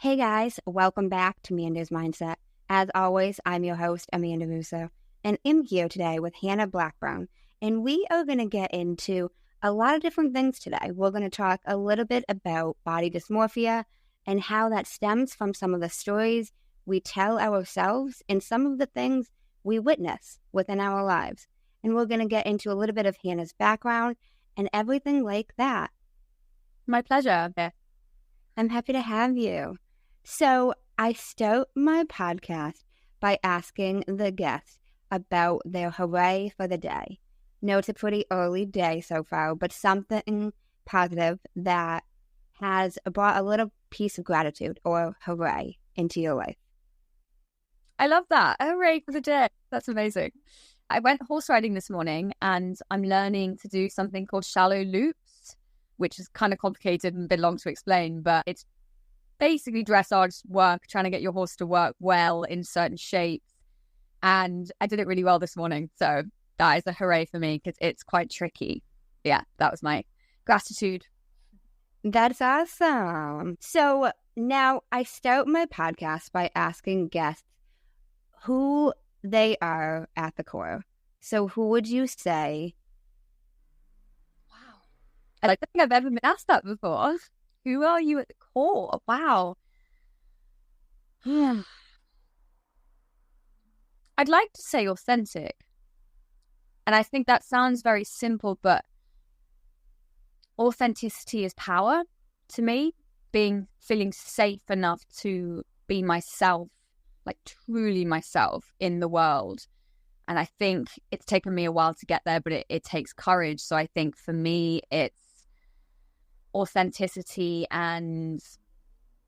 Hey guys, welcome back to Amanda's Mindset. As always, I'm your host, Amanda Musso, and I'm here today with Hannah Blackburn, and we are going to get into a lot of different things today. We're going to talk a little bit about body dysmorphia and how that stems from some of the stories we tell ourselves and some of the things we witness within our lives. And we're going to get into a little bit of Hannah's background and everything like that. My pleasure. I'm happy to have you. So I start my podcast by asking the guests about their hooray for the day. No, it's a pretty early day so far, but something positive that has brought a little piece of gratitude or hooray into your life. I love that. Hooray for the day. That's amazing. I went horse riding this morning and I'm learning to do something called shallow loops, which is kind of complicated and a bit long to explain, but it's basically dressage work, trying to get your horse to work well in certain shapes. And I did it really well this morning. So that is a hooray for me because it's quite tricky. Yeah, that was my gratitude. That's awesome. So now I start my podcast by asking guests who they are at the core. So who would you say? Wow. I don't think I've ever been asked that before. Who are you at the core? Wow. I'd like to say authentic. And I think that sounds very simple, but authenticity is power to me. Feeling safe enough to be myself, like truly myself in the world. And I think it's taken me a while to get there, but it takes courage. So I think for me, it's authenticity and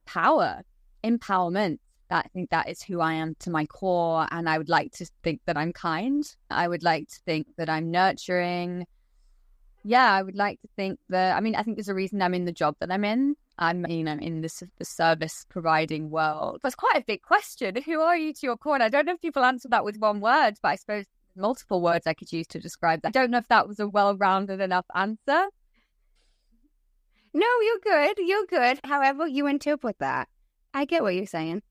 power, empowerment. I think that is who I am to my core. And I would like to think that I'm kind. I would like to think that I'm nurturing. Yeah, I would like to think that, I think there's a reason I'm in the job that I'm in. I'm in the service providing world. That's quite a big question. Who are you to your core? And I don't know if people answer that with one word, but I suppose multiple words I could use to describe that. I don't know if that was a well-rounded enough answer. No, you're good. However you interpret that. I get what you're saying.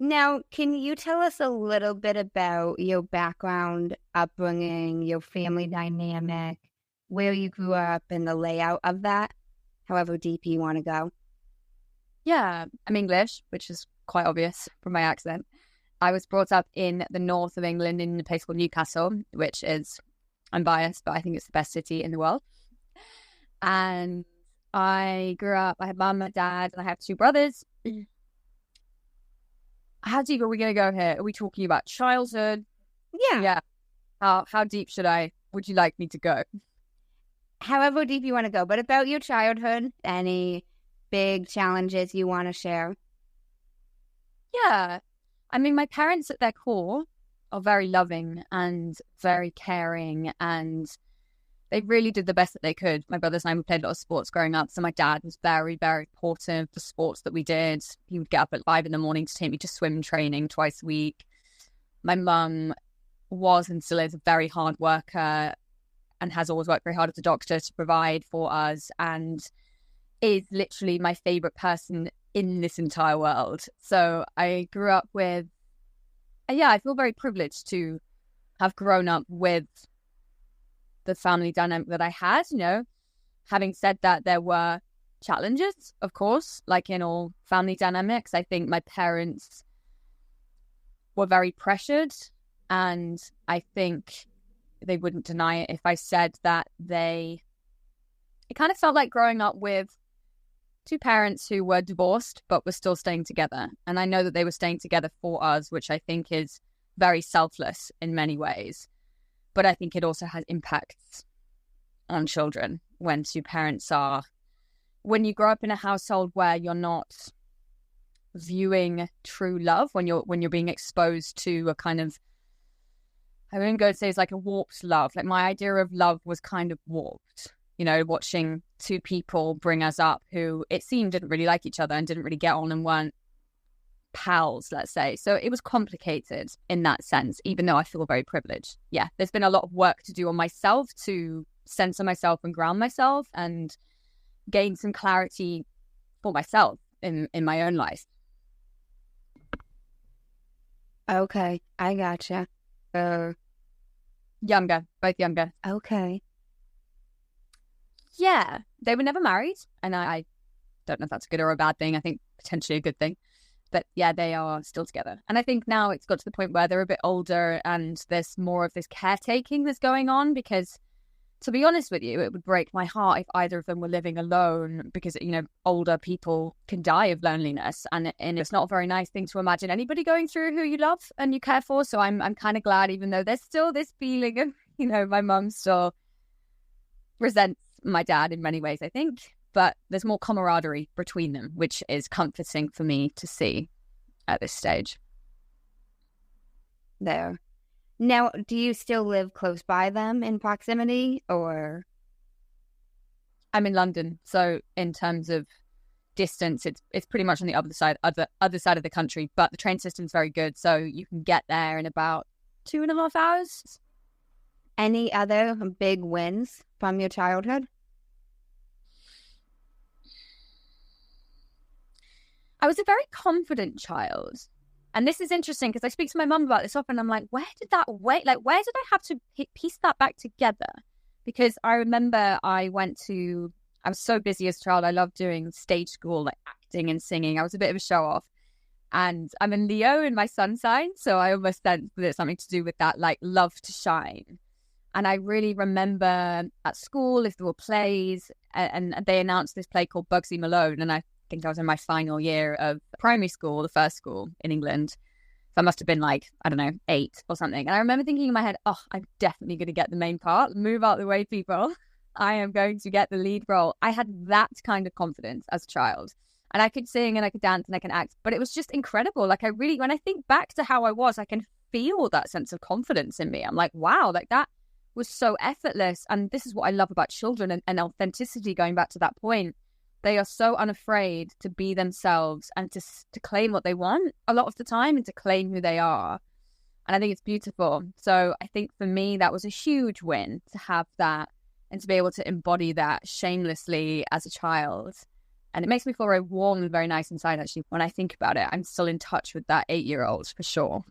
Now, can you tell us a little bit about your background, upbringing, your family dynamic, where you grew up, and the layout of that, however deep you want to go? Yeah, I'm English, which is quite obvious from my accent. I was brought up in the north of England in a place called Newcastle, which is, I'm biased, but I think it's the best city in the world. And I grew up, I had mum and dad, and I have two brothers. How deep are we going to go here? Are we talking about childhood? Yeah. How deep would you like me to go? However deep you want to go, but about your childhood, any big challenges you want to share? Yeah. My parents at their core are very loving and very caring, and they really did the best that they could. My brothers and I played a lot of sports growing up, so my dad was very, very supportive of the sports that we did. He would get up at 5 a.m. to take me to swim training twice a week. My mum was and still is a very hard worker and has always worked very hard as a doctor to provide for us, and is literally my favorite person in this entire world. So I grew up with, I feel very privileged to have grown up with the family dynamic that I had. Having said that, there were challenges, of course, like in all family dynamics. I think my parents were very pressured, and I think they wouldn't deny it if I said that it kind of felt like growing up with two parents who were divorced but were still staying together. And I know that they were staying together for us, which I think is very selfless in many ways. But I think it also has impacts on children when when you grow up in a household where you're not viewing true love, when you're being exposed to a kind of, I wouldn't go to say it's like a warped love. Like my idea of love was kind of warped, watching two people bring us up who it seemed didn't really like each other and didn't really get on and weren't pals, let's say. So it was complicated in that sense, even though I feel very privileged. Yeah, there's been a lot of work to do on myself to center myself and ground myself and gain some clarity for myself in my own life. Okay, I gotcha. Younger, both younger. Okay. Yeah, they were never married, and I don't know if that's a good or a bad thing. I think potentially a good thing. But yeah, they are still together. And I think now it's got to the point where they're a bit older and there's more of this caretaking that's going on because, to be honest with you, it would break my heart if either of them were living alone because, you know, older people can die of loneliness. And it's not a very nice thing to imagine anybody going through who you love and you care for. So I'm kind of glad, even though there's still this feeling of, you know, my mum still resents my dad in many ways, I think. But there's more camaraderie between them, which is comforting for me to see at this stage. There. Now, do you still live close by them in proximity, or? I'm in London, so in terms of distance, it's pretty much on the other side of the country. But the train system's very good, so you can get there in about 2.5 hours. Any other big wins from your childhood? I was a very confident child. And this is interesting because I speak to my mum about this often. I'm like, where did I have to piece that back together? Because I remember I was so busy as a child. I loved doing stage school, like acting and singing. I was a bit of a show off. And I'm a Leo in my sun sign. So I almost sense that it's something to do with that, like love to shine. And I really remember at school, if there were plays, and they announced this play called Bugsy Malone. And I think I was in my final year of primary school, the first school in England. So I must have been like, I don't know, 8 or something. And I remember thinking in my head, oh, I'm definitely going to get the main part. Move out the way, people. I am going to get the lead role. I had that kind of confidence as a child. And I could sing and I could dance and I can act. But it was just incredible. Like when I think back to how I was, I can feel that sense of confidence in me. I'm like, wow, like that was so effortless. And this is what I love about children and authenticity, going back to that point. They are so unafraid to be themselves and to claim what they want a lot of the time and to claim who they are. And I think it's beautiful. So I think for me, that was a huge win to have that and to be able to embody that shamelessly as a child. And it makes me feel very warm and very nice inside, actually. When I think about it, I'm still in touch with that 8-year-old for sure.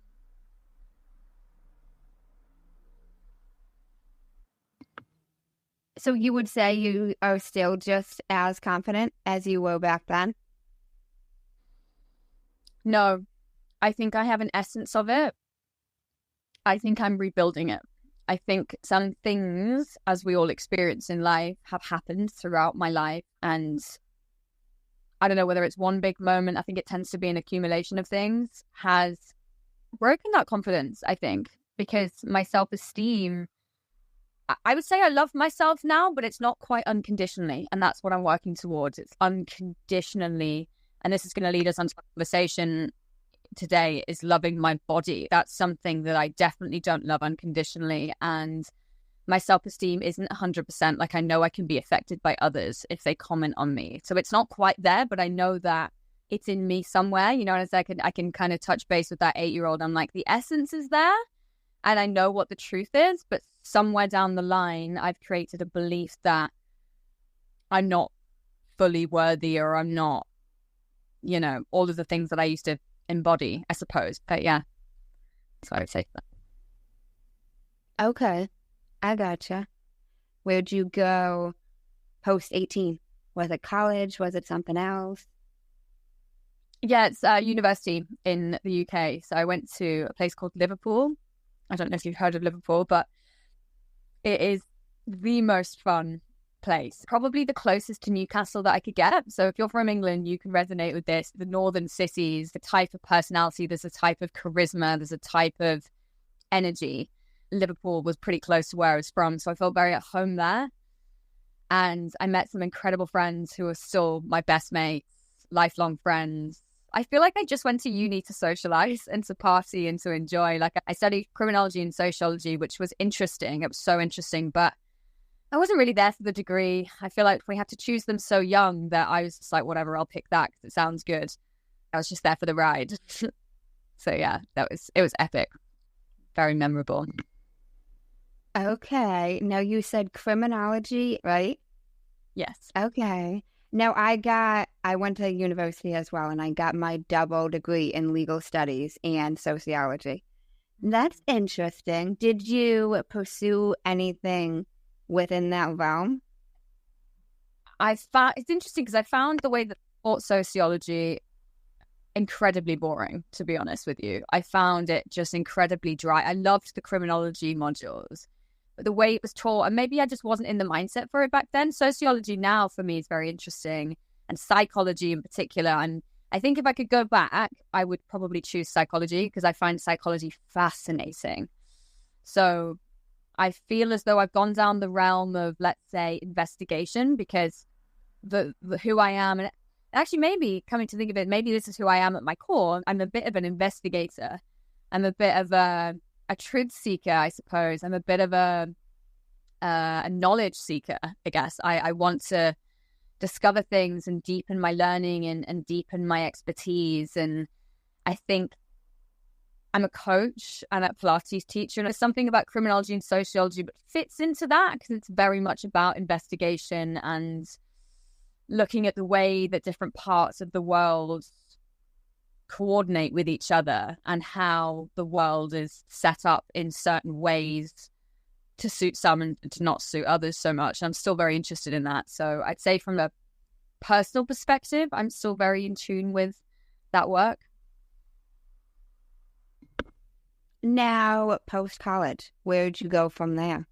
So you would say you are still just as confident as you were back then? No, I think I have an essence of it. I think I'm rebuilding it. I think some things, as we all experience in life, have happened throughout my life. And I don't know whether it's one big moment, I think it tends to be an accumulation of things, has broken that confidence, I think, because my self-esteem, I would say I love myself now, but it's not quite unconditionally. And that's what I'm working towards. It's unconditionally. And this is going to lead us on to the conversation today, is loving my body. That's something that I definitely don't love unconditionally. And my self-esteem isn't 100%. Like, I know I can be affected by others if they comment on me. So it's not quite there, but I know that it's in me somewhere, you know, and as I can kind of touch base with that 8-year-old. I'm like, the essence is there. And I know what the truth is, but somewhere down the line, I've created a belief that I'm not fully worthy, or I'm not, you know, all of the things that I used to embody, I suppose. But yeah, that's what I would say to that. Okay, I gotcha. Where'd you go post 18? Was it college? Was it something else? Yeah, it's university in the UK. So I went to a place called Liverpool. I don't know if you've heard of Liverpool, but it is the most fun place. Probably the closest to Newcastle that I could get. So if you're from England, you can resonate with this. The northern cities, the type of personality, there's a type of charisma, there's a type of energy. Liverpool was pretty close to where I was from, so I felt very at home there. And I met some incredible friends who are still my best mates, lifelong friends. I feel like I just went to uni to socialize and to party and to enjoy. Like, I studied criminology and sociology, which was interesting. It was so interesting, but I wasn't really there for the degree. I feel like we had to choose them so young that I was just like, whatever, I'll pick that because it sounds good. I was just there for the ride. So yeah, it was epic. Very memorable. Okay. Now you said criminology, right? Yes. Okay. No, I went to university as well, and I got my double degree in legal studies and sociology. That's interesting. Did you pursue anything within that realm? I found it's interesting because I found the way that I taught sociology incredibly boring, to be honest with you. I found it just incredibly dry. I loved the criminology modules, but the way it was taught, and maybe I just wasn't in the mindset for it back then. Sociology now for me is very interesting, and psychology in particular. And I think if I could go back, I would probably choose psychology because I find psychology fascinating. So I feel as though I've gone down the realm of, let's say, investigation because the who I am, and actually maybe coming to think of it, maybe this is who I am at my core. I'm a bit of an investigator. I'm a bit of a truth seeker, I suppose. I'm a bit of a knowledge seeker, I guess. I want to discover things and deepen my learning and deepen my expertise. And I think I'm a coach and a Pilates teacher. And there's something about criminology and sociology that fits into that because it's very much about investigation and looking at the way that different parts of the world coordinate with each other and how the world is set up in certain ways to suit some and to not suit others so much. I'm still very interested in that. So I'd say from a personal perspective, I'm still very in tune with that work. Now, post-college, where'd you go from there?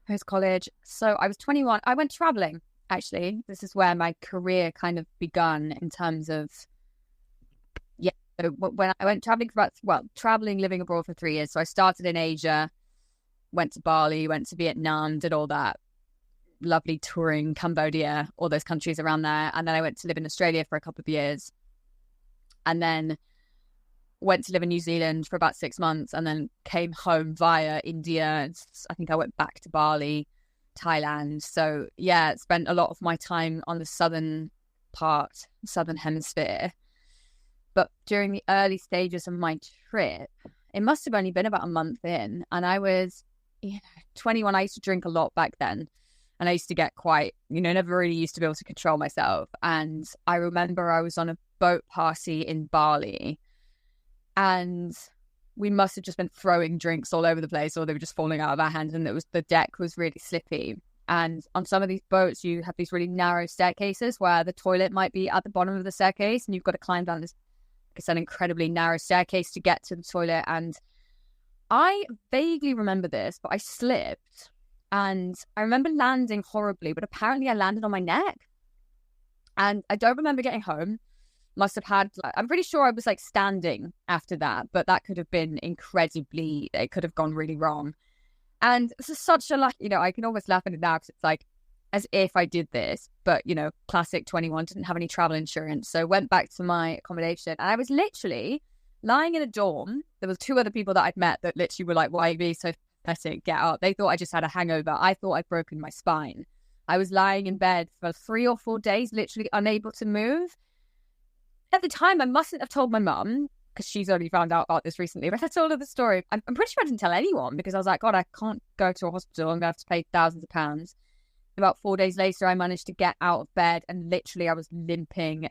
Post-college. So I was 21. I went traveling, actually. This is where my career kind of begun in terms of, so when I went traveling living abroad for 3 years. So I started in Asia, went to Bali, went to Vietnam, did all that lovely touring, Cambodia, all those countries around there. And then I went to live in Australia for a couple of years. And then went to live in New Zealand for about 6 months and then came home via India. I think I went back to Bali, Thailand. So yeah, spent a lot of my time on the southern hemisphere. But during the early stages of my trip, it must have only been about a month in. And I was 21. I used to drink a lot back then. And I used to get quite, never really used to be able to control myself. And I remember I was on a boat party in Bali. And we must have just been throwing drinks all over the place, or they were just falling out of our hands. And the deck was really slippy. And on some of these boats, you have these really narrow staircases where the toilet might be at the bottom of the staircase, and you've got to climb down this, it's an incredibly narrow staircase to get to the toilet. And I vaguely remember this, but I slipped, and I remember landing horribly. But apparently, I landed on my neck, and I don't remember getting home. Must have had, I'm pretty sure I was standing after that, but that could have been it could have gone really wrong. And this is such a, I can almost laugh at it now because it's as if I did this, but, classic 21, didn't have any travel insurance. So went back to my accommodation and I was literally lying in a dorm. There was 2 other people that I'd met that literally were like, why are you being so pathetic? Get up. They thought I just had a hangover. I thought I'd broken my spine. I was lying in bed for 3 or 4 days, literally unable to move. At the time, I mustn't have told my mum because she's only found out about this recently. But I told her the story. I'm pretty sure I didn't tell anyone because I was like, God, I can't go to a hospital. I'm going to have to pay thousands of pounds. About 4 days later, I managed to get out of bed and literally I was limping,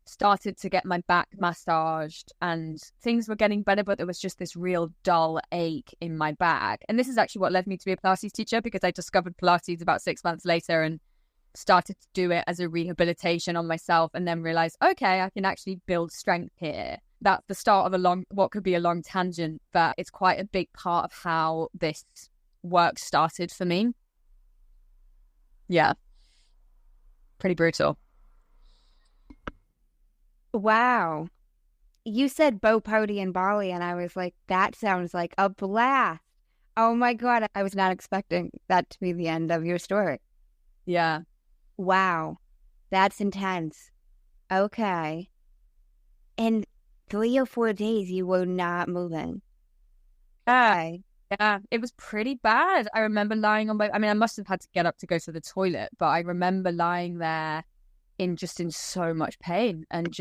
started to get my back massaged and things were getting better, but there was just this real dull ache in my back. And this is actually what led me to be a Pilates teacher because I discovered Pilates about 6 months later and started to do it as a rehabilitation on myself and then realized, okay, I can actually build strength here. That's the start of what could be a long tangent, but it's quite a big part of how this work started for me. Yeah. Pretty brutal. Wow. You said boat party in Bali and I was like, that sounds like a blast. Oh my God. I was not expecting that to be the end of your story. Yeah. Wow. That's intense. Okay. And 3 or 4 days you were not moving. Okay. Yeah, it was pretty bad. I remember lying on I must have had to get up to go to the toilet, but I remember lying there in so much pain and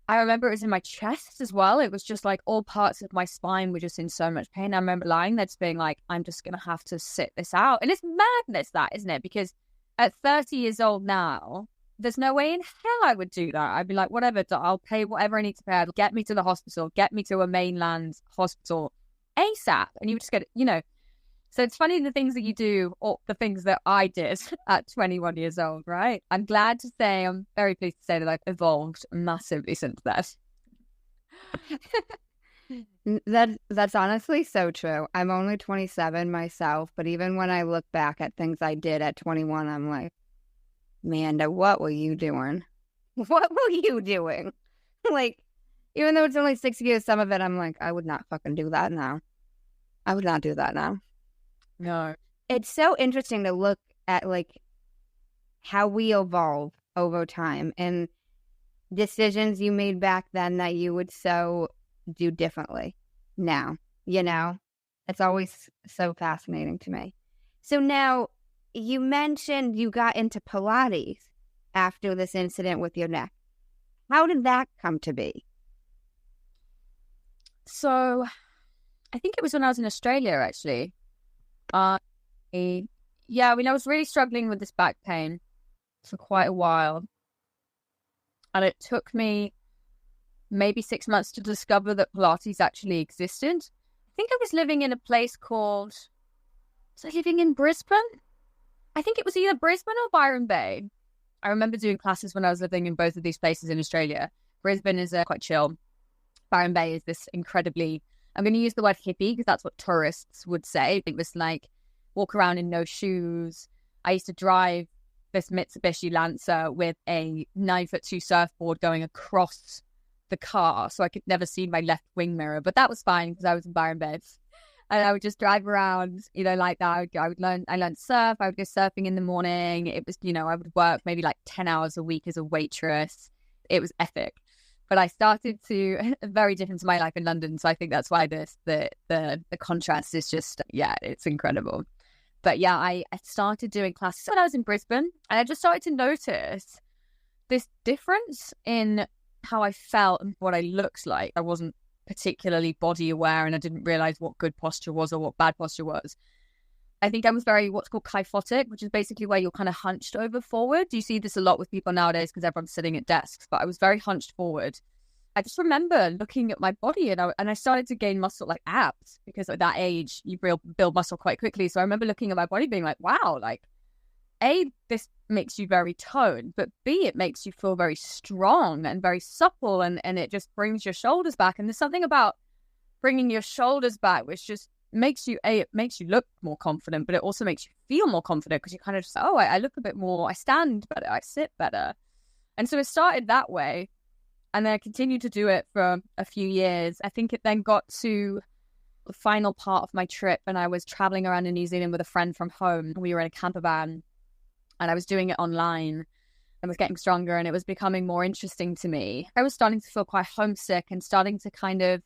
I remember it was in my chest as well. It was just all parts of my spine were just in so much pain. I remember lying there just being like, I'm just going to have to sit this out. And it's madness that, isn't it? Because at 30 years old now, there's no way in hell I would do that. I'd be like, whatever, I'll pay whatever I need to pay. Get me to the hospital, get me to a mainland hospital ASAP. And you just get, so it's funny the things that you do or the things that I did at 21 years old, right? I'm glad to say, I'm very pleased to say that I've evolved massively since then. That's honestly so true. I'm only 27 myself, but even when I look back at things I did at 21, I'm like, Amanda, what were you doing? What were you doing? Like, even though it's only 6 years, some of it, I'm like, I would not fucking do that now. I would not do that now. No. It's so interesting to look at, like, how we evolve over time and decisions you made back then that you would so do differently now, It's always so fascinating to me. So now, you mentioned you got into Pilates after this incident with your neck. How did that come to be? So, I think it was when I was in Australia, actually. I was really struggling with this back pain for quite a while. And it took me maybe 6 months to discover that Pilates actually existed. I think I was living in a place called... Was I living in Brisbane? I think it was either Brisbane or Byron Bay. I remember doing classes when I was living in both of these places in Australia. Brisbane is quite chill. Byron Bay is this incredibly... I'm going to use the word hippie because that's what tourists would say. It was like walk around in no shoes. I used to drive this Mitsubishi Lancer with a 9'2" surfboard going across the car, so I could never see my left wing mirror. But that was fine because I was in Byron Bay. And I would just drive around, like that. I learned surf. I would go surfing in the morning. It was, I would work maybe like 10 hours a week as a waitress. It was epic. But I started to, very different to my life in London. So I think that's why the contrast is just, it's incredible. But yeah, I started doing classes when I was in Brisbane. And I just started to notice this difference in how I felt and what I looked like. I wasn't particularly body aware and I didn't realize what good posture was or what bad posture was. I think I was very what's called kyphotic, which is basically where you're kind of hunched over forward. You see this a lot with people nowadays because everyone's sitting at desks, but I was very hunched forward. I just remember looking at my body and I started to gain muscle, like abs, because at that age you build muscle quite quickly. So I remember looking at my body being like, wow, like A, this makes you very toned, but B, it makes you feel very strong and very supple, and it just brings your shoulders back. And there's something about bringing your shoulders back which just makes you, it makes you look more confident, but it also makes you feel more confident because you kind of just, I look a bit more, I stand better, I sit better. And so it started that way, and then I continued to do it for a few years. I think it then got to the final part of my trip, and I was traveling around in New Zealand with a friend from home. We were in a camper van, and I was doing it online and was getting stronger, and it was becoming more interesting to me. I was starting to feel quite homesick and starting to kind of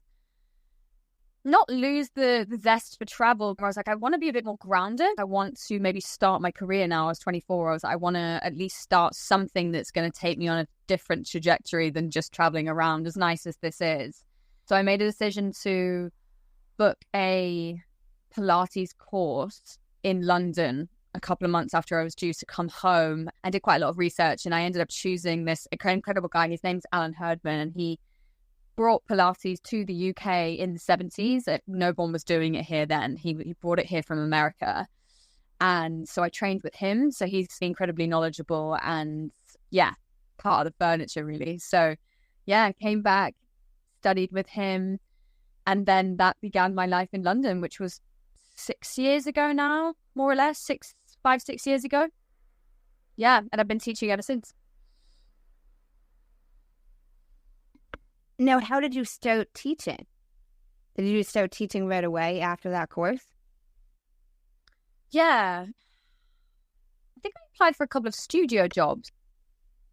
not lose the zest for travel. I was like, I want to be a bit more grounded. I want to maybe start my career now. I was 24. I want to at least start something that's going to take me on a different trajectory than just traveling around, as nice as this is. So I made a decision to book a Pilates course in London a couple of months after I was due to come home. I did quite a lot of research, and I ended up choosing this incredible guy. His name's Alan Herdman, and he brought Pilates to the UK in the 70s. No one was doing it here then. He brought it here from America. And so I trained with him. So he's incredibly knowledgeable and, part of the furniture, really. So, I came back, studied with him. And then that began my life in London, which was 6 years ago now, more or less, 5-6 years ago. And I've been teaching ever since. Now, how did you start teaching? Did you start teaching right away after that course? Yeah. I think I applied for a couple of studio jobs.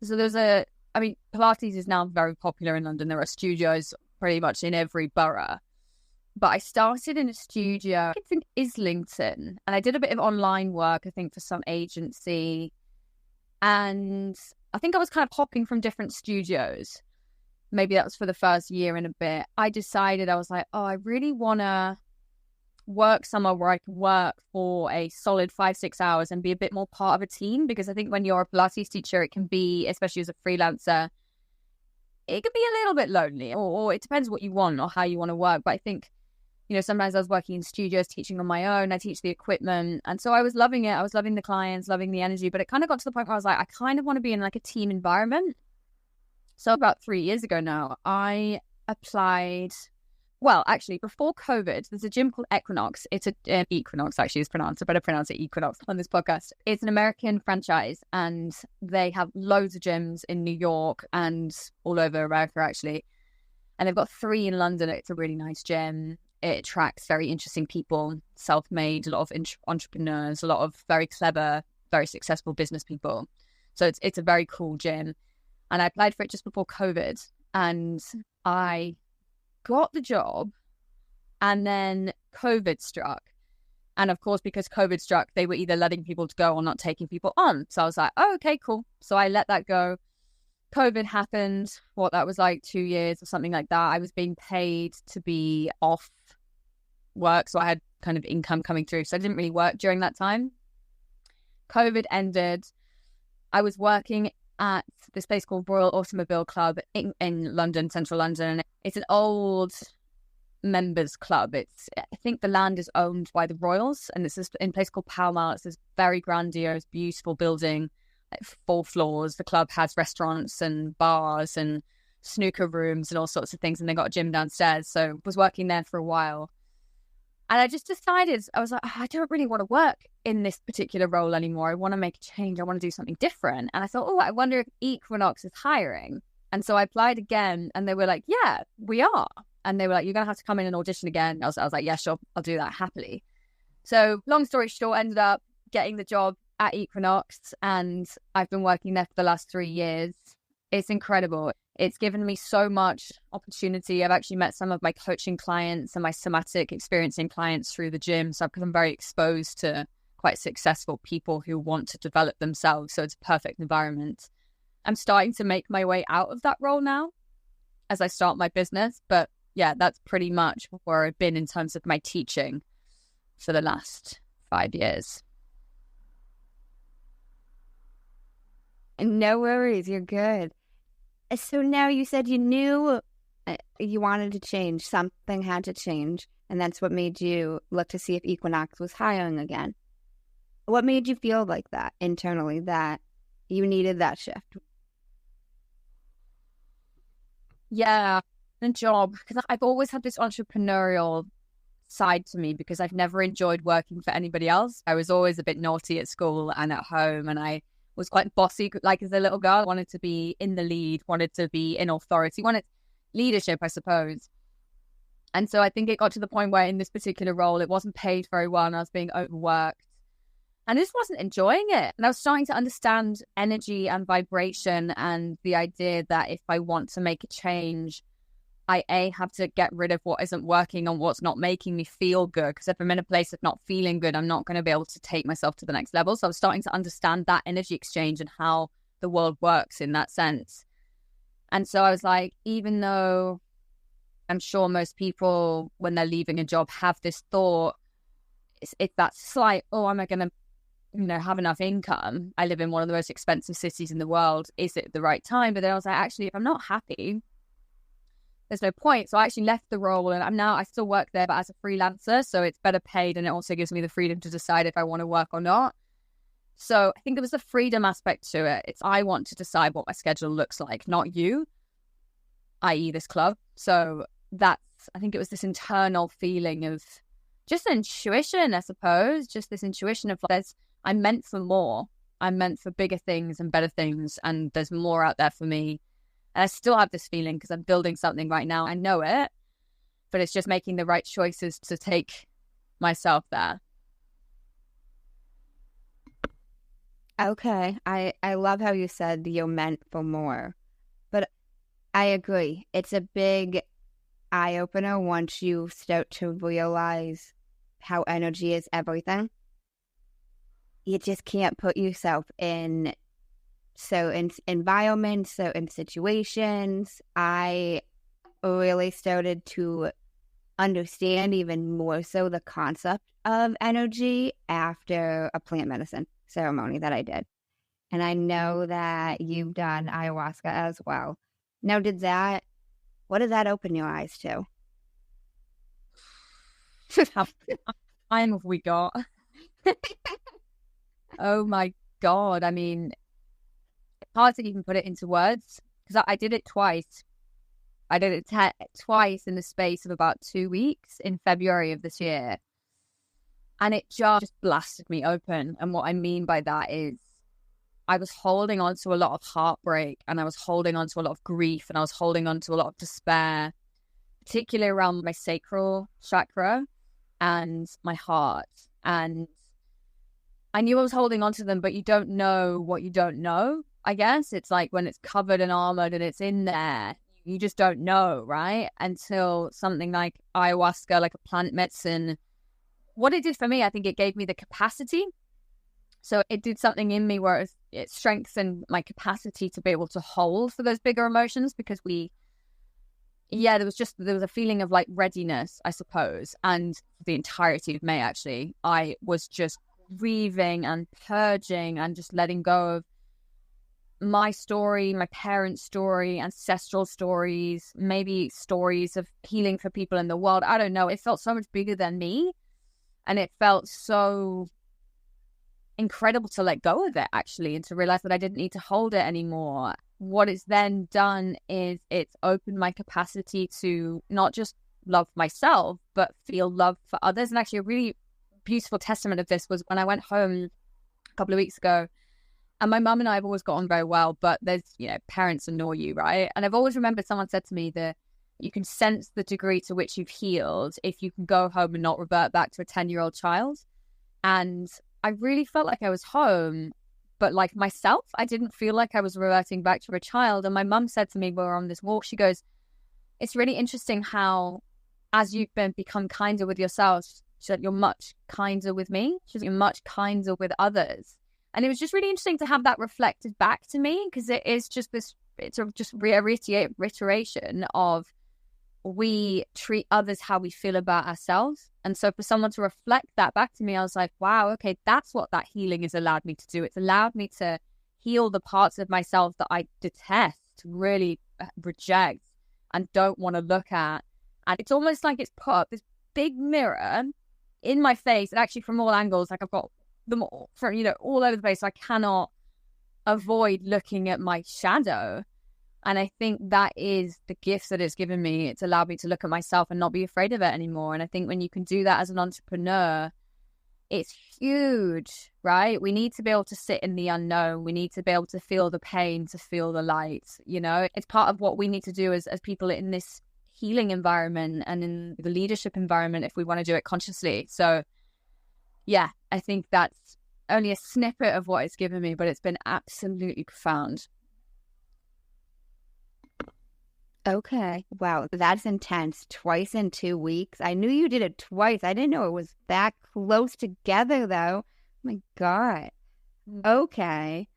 So Pilates is now very popular in London. There are studios pretty much in every borough. But I started in a studio, it's in Islington, and I did a bit of online work, I think, for some agency. And I think I was kind of hopping from different studios. Maybe that was for the first year and a bit. I decided, I was like, I really want to work somewhere where I can work for a solid 5-6 hours and be a bit more part of a team. Because I think when you're a Pilates teacher, it can be, especially as a freelancer, it can be a little bit lonely, or it depends what you want or how you want to work. But I think, sometimes I was working in studios, teaching on my own. I teach the equipment. And so I was loving it. I was loving the clients, loving the energy. But it kind of got to the point where I was like, I kind of want to be in like a team environment. So about 3 years ago now, I applied. Well, actually, before COVID, there's a gym called Equinox. It's Equinox, actually, is pronounced. I better pronounce it Equinox on this podcast. It's an American franchise, and they have loads of gyms in New York and all over America, actually. And they've got 3 in London. It's a really nice gym. It attracts very interesting people, self-made, a lot of entrepreneurs, a lot of very clever, very successful business people. So it's a very cool gym. And I applied for it just before COVID, and I got the job, and then COVID struck. And of course, because COVID struck, they were either letting people to go or not taking people on. So I was like, oh, okay, cool. So I let that go. COVID happened. That was like 2 years or something like that. I was being paid to be off work. So I had kind of income coming through. So I didn't really work during that time. COVID ended. I was working at this place called Royal Automobile Club in London, central London. It's an old members club. I think the land is owned by the Royals, and it's this in a place called Pall Mall. It's this very grandiose, beautiful building, like 4 floors. The club has restaurants and bars and snooker rooms and all sorts of things, and they got a gym downstairs. So I was working there for a while. And I just decided, I was like, I don't really want to work in this particular role anymore. I want to make a change. I want to do something different. And I thought, I wonder if Equinox is hiring. And so I applied again, and they were like, yeah, we are. And they were like, you're going to have to come in and audition again. I was like, yeah, sure, I'll do that happily. So long story short, ended up getting the job at Equinox, and I've been working there for the last 3 years. It's incredible. It's given me so much opportunity. I've actually met some of my coaching clients and my somatic experiencing clients through the gym. So I've become very exposed to quite successful people who want to develop themselves. So it's a perfect environment. I'm starting to make my way out of that role now as I start my business. But yeah, that's pretty much where I've been in terms of my teaching for the last 5 years. No worries, you're good. So now you said you knew you wanted to change. Something had to change. And that's what made you look to see if Equinox was hiring again. What made you feel like that internally, that you needed that shift? Yeah, a job. Because I've always had this entrepreneurial side to me, because I've never enjoyed working for anybody else. I was always a bit naughty at school and at home, and I was quite bossy, like as a little girl. Wanted to be in the lead, wanted to be in authority, wanted leadership, I suppose. And so I think it got to the point where in this particular role, it wasn't paid very well, and I was being overworked. And I just wasn't enjoying it. And I was starting to understand energy and vibration, and the idea that if I want to make a change, I have to get rid of what isn't working and what's not making me feel good. Because if I'm in a place of not feeling good, I'm not going to be able to take myself to the next level. So I was starting to understand that energy exchange and how the world works in that sense. And so I was like, even though I'm sure most people, when they're leaving a job, have this thought, it's that slight, am I going to have enough income? I live in one of the most expensive cities in the world. Is it the right time? But then I was like, actually, if I'm not happy, there's no point. So I actually left the role, and I still work there, but as a freelancer. So it's better paid, and it also gives me the freedom to decide if I want to work or not. So I think there was a freedom aspect to it. It's I want to decide what my schedule looks like, not you, i.e. this club. So I think it was this internal feeling of just an intuition, I suppose, just this intuition of I'm meant for more. I'm meant for bigger things and better things, and there's more out there for me. And I still have this feeling because I'm building something right now. I know it, but it's just making the right choices to take myself there. Okay. I love how you said you're meant for more. But I agree. It's a big eye-opener once you start to realize how energy is everything. You just can't put yourself in certain environments, certain situations. I really started to understand even more so the concept of energy after a plant medicine ceremony that I did. And I know that you've done ayahuasca as well. Now, what did that open your eyes to? How time have we got? Oh my God. I mean, it's hard to even put it into words because I did it twice. I did it twice in the space of about 2 weeks in February of this year. And it just blasted me open. And what I mean by that is I was holding on to a lot of heartbreak, and I was holding on to a lot of grief, and I was holding on to a lot of despair, particularly around my sacral chakra and my heart. And I knew I was holding on to them, but you don't know what you don't know, I guess. It's like when it's covered and armored and it's in there, you just don't know, right? Until something like ayahuasca, like a plant medicine, what it did for me, I think it gave me the capacity. So it did something in me where it strengthened my capacity to be able to hold for those bigger emotions, because there was a feeling of like readiness, I suppose. And the entirety of May, actually, I was just grieving and purging and just letting go of my story, my parents' story, ancestral stories, maybe stories of healing for people in the world. I don't know. It felt so much bigger than me. And it felt so incredible to let go of it, actually, and to realize that I didn't need to hold it anymore. What it's then done is it's opened my capacity to not just love myself, but feel love for others. And actually, a really beautiful testament of this was when I went home a couple of weeks ago. And my mum and I have always got on very well, but there's, parents annoy you, right? And I've always remembered someone said to me that you can sense the degree to which you've healed if you can go home and not revert back to a 10-year-old child. And I really felt like I was home, but like myself, I didn't feel like I was reverting back to a child. And my mum said to me while we were on this walk, she goes, it's really interesting how as you've become kinder with yourself, she said, you're much kinder with me. She said, you're much kinder with others. And it was just really interesting to have that reflected back to me, because it is just this, it's just reiteration of we treat others how we feel about ourselves. And so for someone to reflect that back to me, I was like, wow, okay, that's what that healing has allowed me to do. It's allowed me to heal the parts of myself that I detest, really reject, and don't want to look at. And it's almost like it's put up this big mirror in my face, and actually from all angles, like I've got them all from, all over the place. So I cannot avoid looking at my shadow. And I think that is the gift that it's given me. It's allowed me to look at myself and not be afraid of it anymore. And I think when you can do that as an entrepreneur, it's huge, right? We need to be able to sit in the unknown. We need to be able to feel the pain, to feel the light. It's part of what we need to do as people in this healing environment and in the leadership environment if we want to do it consciously. So yeah, I think that's only a snippet of what it's given me, but it's been absolutely profound. Okay. Wow. That's intense. Twice in 2 weeks. I knew you did it twice. I didn't know it was that close together, though. Oh my God. Okay.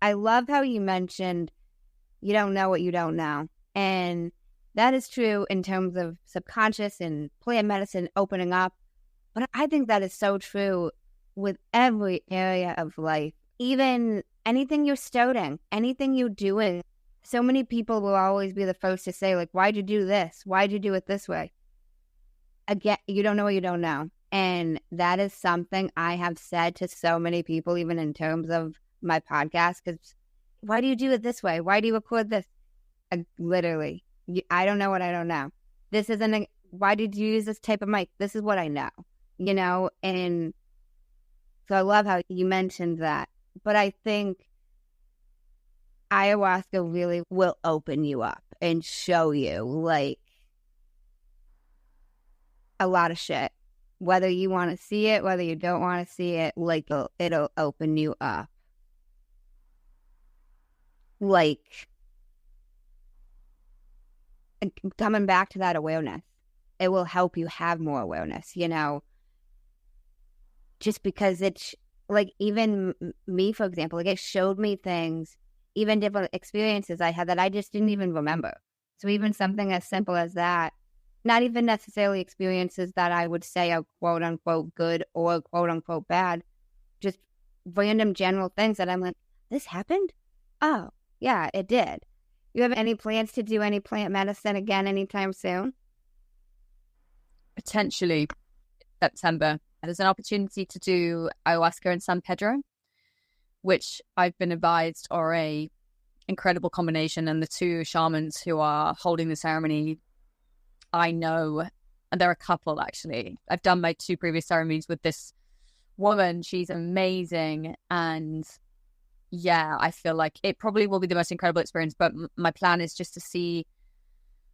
I love how you mentioned you don't know what you don't know. And that is true in terms of subconscious and plant medicine opening up. But I think that is so true with every area of life. Even anything you're studying, anything you're doing. So many people will always be the first to say, like, why'd you do this? Why'd you do it this way? Again, you don't know what you don't know. And that is something I have said to so many people, even in terms of my podcast, because why do you do it this way? Why do you record this? Literally, I don't know what I don't know. This isn't, why did you use this type of mic? This is what I know, And so I love how you mentioned that. But I think ayahuasca really will open you up and show you like a lot of shit, whether you want to see it, whether you don't want to see it, like it'll open you up. Like coming back to that awareness, it will help you have more awareness, just because it's like, even me, for example, like it showed me things, even different experiences I had that I just didn't even remember. So even something as simple as that not even necessarily experiences that I would say are quote unquote good or quote unquote bad, just random general things that I'm like, this happened? Oh, yeah, it did. You have any plans to do any plant medicine again anytime soon? Potentially September. There's an opportunity to do ayahuasca in San Pedro, which I've been advised are a incredible combination. And the two shamans who are holding the ceremony, I know, and they're a couple actually. I've done my 2 previous ceremonies with this woman. She's amazing. And yeah, I feel like it probably will be the most incredible experience. But my plan is just to see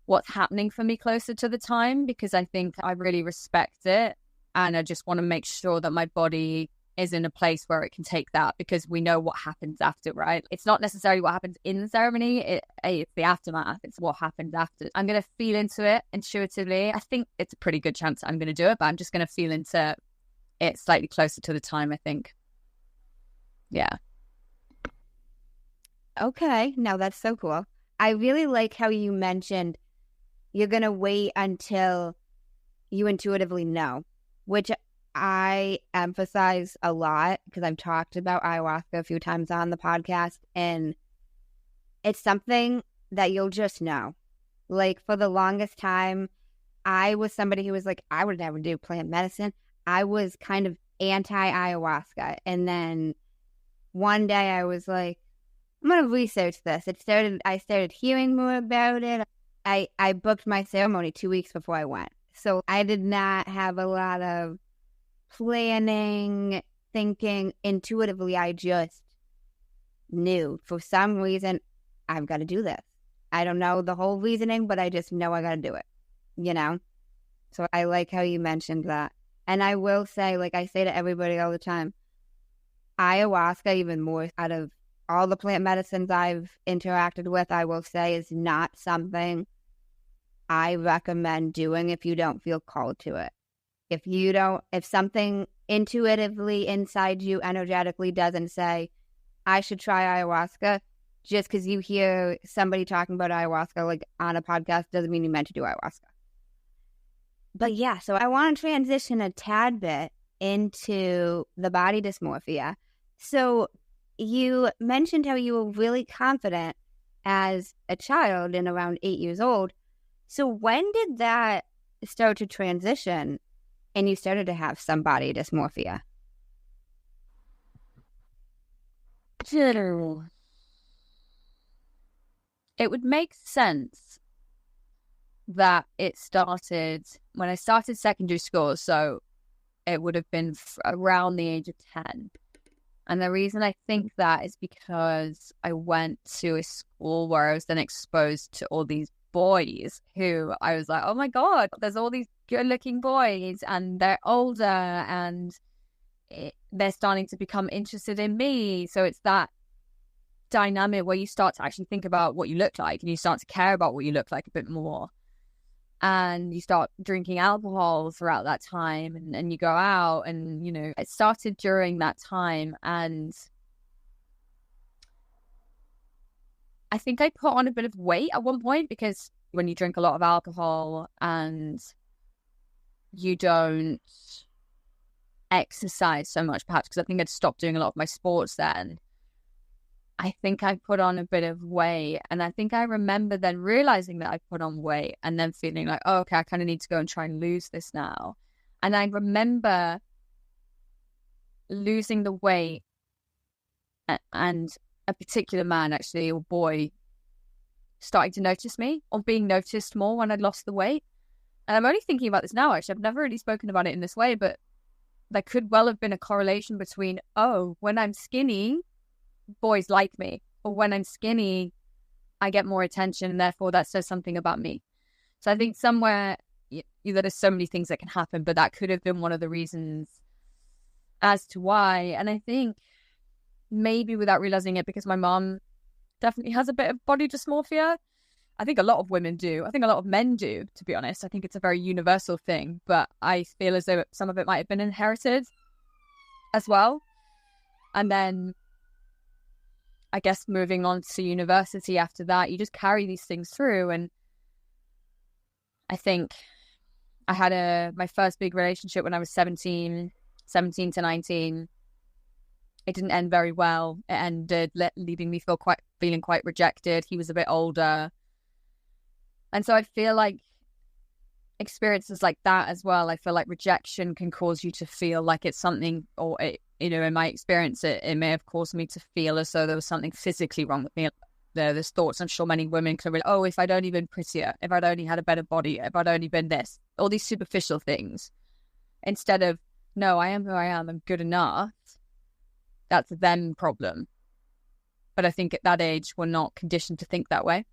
what's happening for me closer to the time, because I think I really respect it. And I just want to make sure that my body is in a place where it can take that, because we know what happens after, right? It's not necessarily what happens in the ceremony. It's the aftermath. It's what happens after. I'm going to feel into it intuitively. I think it's a pretty good chance I'm going to do it, but I'm just going to feel into it slightly closer to the time, I think. Yeah. Okay. No, that's so cool. I really like how you mentioned you're going to wait until you intuitively know, which I emphasize a lot because I've talked about ayahuasca a few times on the podcast, and it's something that you'll just know. Like, for the longest time, I was somebody who was like, I would never do plant medicine. I was kind of anti-ayahuasca. And then one day I was like, I'm going to research this. I started hearing more about it. I booked my ceremony 2 weeks before I went. So I did not have a lot of planning, thinking. Intuitively, I just knew for some reason I've got to do this. I don't know the whole reasoning, but I just know I got to do it, you know? So I like how you mentioned that. And I will say, like I say to everybody all the time, ayahuasca, even more out of all the plant medicines I've interacted with, I will say is not something I recommend doing if you don't feel called to it. If something intuitively inside you energetically doesn't say, I should try ayahuasca, just because you hear somebody talking about ayahuasca like on a podcast doesn't mean you meant to do ayahuasca. But yeah, so I want to transition a tad bit into the body dysmorphia. So you mentioned how you were really confident as a child and around 8 years old. So when did that start to transition and you started to have some body dysmorphia? It would make sense that it started when I started secondary school. So it would have been around the age of 10. And the reason I think that is because I went to a school where I was then exposed to all these boys who I was like, oh my God, there's all these good looking boys and they're older and they're starting to become interested in me. So it's that dynamic where you start to actually think about what you look like and you start to care about what you look like a bit more. And you start drinking alcohol throughout that time and you go out and, you know, it started during that time. And I think I put on a bit of weight at one point because when you drink a lot of alcohol and you don't exercise so much, perhaps because I think I'd stopped doing a lot of my sports then, I think I put on a bit of weight. And I think I remember then realizing that I put on weight and then feeling like, oh, okay, I kind of need to go and try and lose this now. And I remember losing the weight and a particular man, actually, or boy, starting to notice me or being noticed more when I'd lost the weight. And I'm only thinking about this now, actually. I've never really spoken about it in this way, but there could well have been a correlation between, oh, when I'm skinny, boys like me, or when I'm skinny, I get more attention, and therefore that says something about me. So I think somewhere there's so many things that can happen, but that could have been one of the reasons as to why. And I think maybe without realizing it, because my mom definitely has a bit of body dysmorphia. I think a lot of women do. I think a lot of men do, to be honest. I think it's a very universal thing, but I feel as though some of it might have been inherited as well. And then I guess moving on to university after that, you just carry these things through. And I think I had my first big relationship when I was 17 to 19. It didn't end very well. It ended leaving me feeling quite rejected. He was a bit older. And so I feel like experiences like that as well, I feel like rejection can cause you to feel like it's something, or it, in my experience, it may have caused me to feel as though there was something physically wrong with me. There's thoughts I'm sure many women can relate. Oh, if I'd only been prettier, if I'd only had a better body, if I'd only been this, all these superficial things. Instead of, no, I am who I am, I'm good enough. That's a them problem. But I think at that age, we're not conditioned to think that way.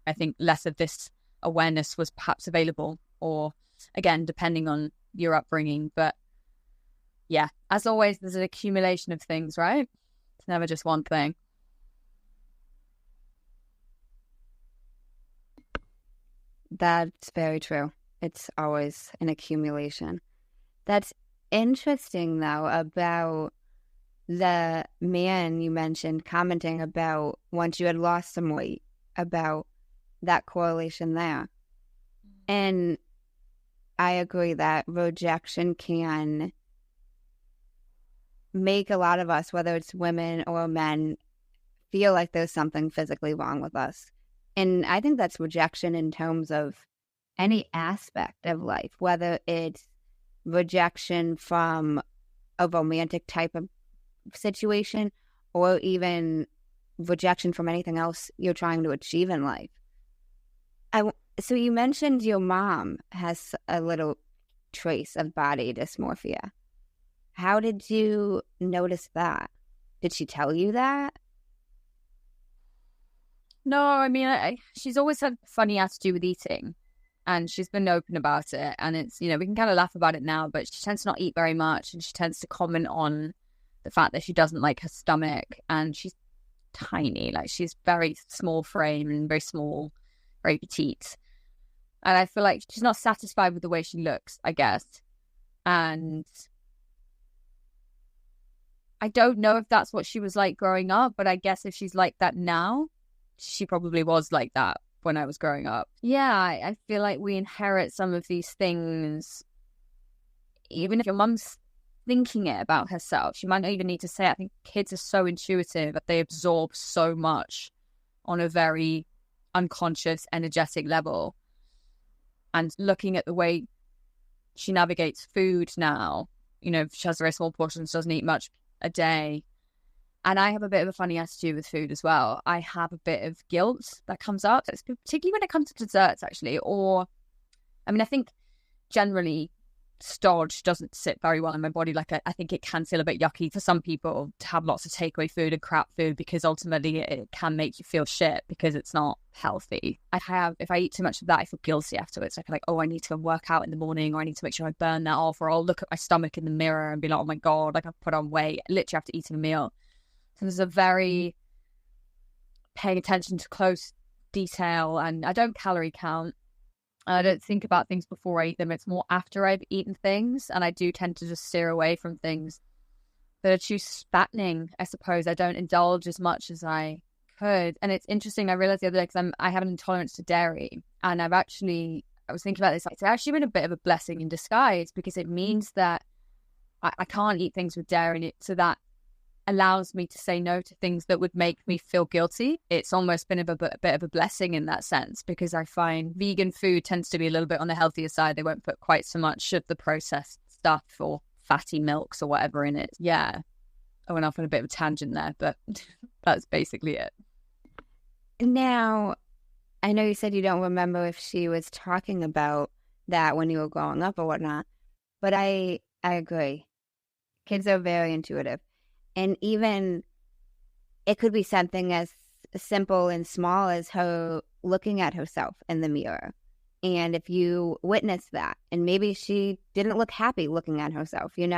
I think less of this awareness was perhaps available, or again, depending on your upbringing. But yeah, as always, there's an accumulation of things, right? It's never just one thing. That's very true. It's always an accumulation. That's interesting, though, about the man you mentioned commenting about once you had lost some weight, about that correlation there. And I agree that rejection can make a lot of us, whether it's women or men, feel like there's something physically wrong with us. And I think that's rejection in terms of any aspect of life, whether it's rejection from a romantic type of situation or even rejection from anything else you're trying to achieve in life. So you mentioned your mom has a little trace of body dysmorphia. How did you notice that? Did she tell you that? No, I mean, she's always had a funny attitude with eating, and she's been open about it. And it's, we can kind of laugh about it now, but she tends to not eat very much, and she tends to comment on the fact that she doesn't like her stomach, and she's tiny, like she's very small frame and very small, very petite. And I feel like she's not satisfied with the way she looks, I guess. And I don't know if that's what she was like growing up, but I guess if she's like that now, she probably was like that when I was growing up. Yeah, I feel like we inherit some of these things. Even if your mum's thinking it about herself, she might not even need to say it. I think kids are so intuitive that they absorb so much on a very unconscious, energetic level. And looking at the way she navigates food now, she has very small portions, doesn't eat much a day. And I have a bit of a funny attitude with food as well. I have a bit of guilt that comes up, particularly when it comes to desserts, actually. I think generally stodge doesn't sit very well in my body. Like, I think it can feel a bit yucky for some people to have lots of takeaway food and crap food, because ultimately it can make you feel shit because it's not healthy. If I eat too much of that, I feel guilty afterwards. I feel like, I need to work out in the morning, or I need to make sure I burn that off, or I'll look at my stomach in the mirror and be like, oh my God, like I've put on weight literally after eating a meal. So there's a very paying attention to close detail, and I don't calorie count. I don't think about things before I eat them. It's more after I've eaten things, and I do tend to just steer away from things that are too fattening, I suppose. I don't indulge as much as I could. And it's interesting, I realized the other day, because I have an intolerance to dairy, and I was thinking about this, it's actually been a bit of a blessing in disguise, because it means that I can't eat things with dairy, so that allows me to say no to things that would make me feel guilty. It's almost been a bit of a blessing in that sense, because I find vegan food tends to be a little bit on the healthier side. They won't put quite so much of the processed stuff or fatty milks or whatever in it. Yeah, I went off on a bit of a tangent there, but that's basically it. Now, I know you said you don't remember if she was talking about that when you were growing up or whatnot, but I agree. Kids are very intuitive. And even it could be something as simple and small as her looking at herself in the mirror. And if you witness that, and maybe she didn't look happy looking at herself, it